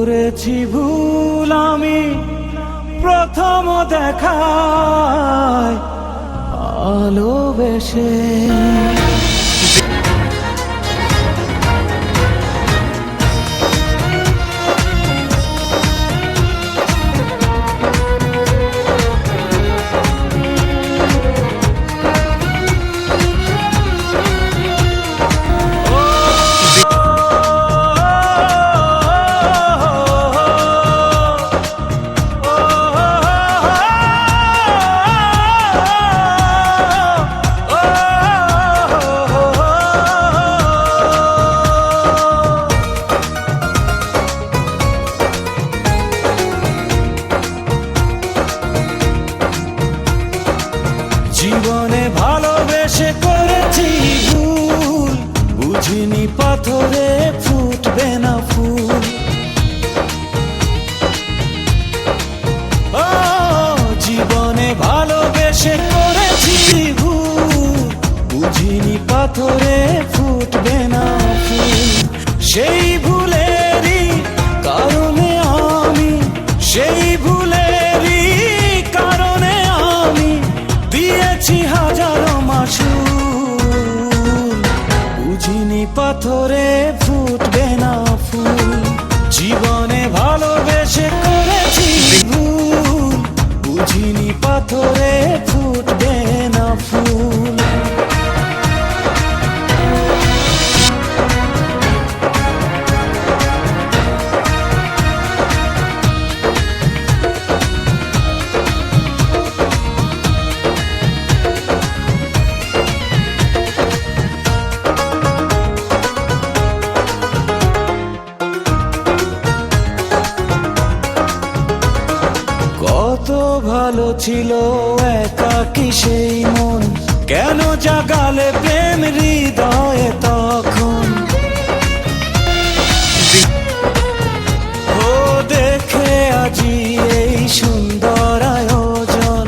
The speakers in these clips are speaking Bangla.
করেছি ভুল আমি প্রথম দেখায় ভালোবেসে। জীবনে ভালোবেসে করেছি ভুল, বুঝিনি পাথরে ফুটবে না ফুল। ও জীবনে ভালোবেসে করেছি ভুল, বুঝিনি পাথরে ফুটবে না ফুল। সেই ভুলেরই কারণে আমি, সেই ভুলেরই কারণে আমি দিয়েছি হাজারো মাসুল। বুঝিনি পাথরে ফুটবে না ফুল, জীবনে ভালোবেসে করেছি ভুল, বুঝিনি পাথরে ফুটবে না ফুল। কত ভালো ছিল একাকী সেই মন, কেন জাগালে প্রেম হৃদয়ে তখন। ও দেখে আজি এই সুন্দর আয়োজন,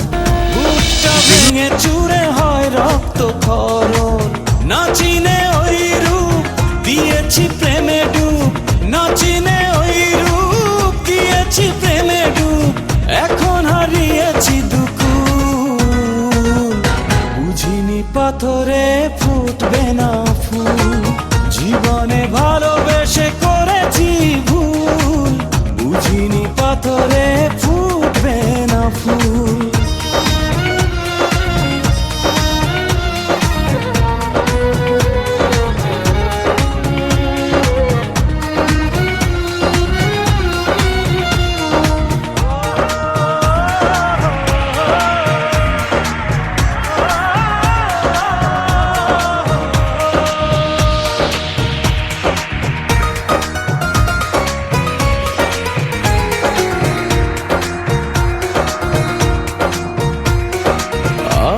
বুকটা ভেঙে চুরে হয় রক্ত খরণ। না চিনে ওই রূপ দিয়েছি প্রেমে ডুব, না চিনে ওই রূপ দিয়েছি প্রেমে ডুব। এখন হারিয়েছি দুকুল, বুঝিনি পাথরে ফুটবে না ফুল। জীবনে ভালোবেসে করেছি ভুল, বুঝিনি পাথরে ফুটবে না ফুল।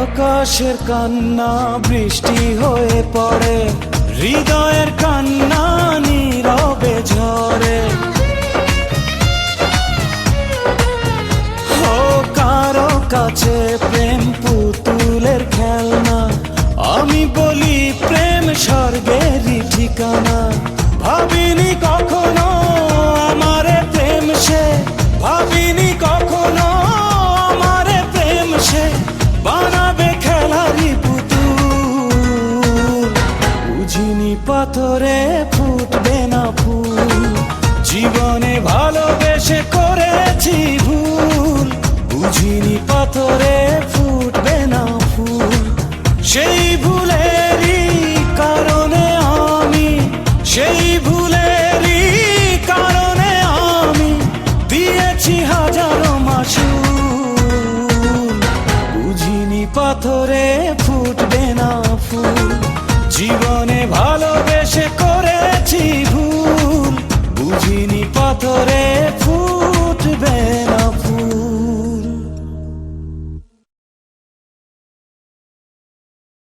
আকাশের কান্না বৃষ্টি হয়ে পড়ে, হৃদয়ের কান্না নীরবে ঝরে। ও কারো কাছে প্রেম পুতুলের খেলনা, আমি বলি প্রেম স্বর্গেরই ঠিকানা। ভাবিনি কখনো আমারে প্রেম সে, ভাবিনি কখনো আমারে প্রেম সে বানাবে খেলারি পুতুল। বুঝিনি পাথরে ফুটবে না ফুল, জীবনে ভালোবেসে করেছি ভুল, বুঝিনি পাথরে ফুটবে না ফুল। সেই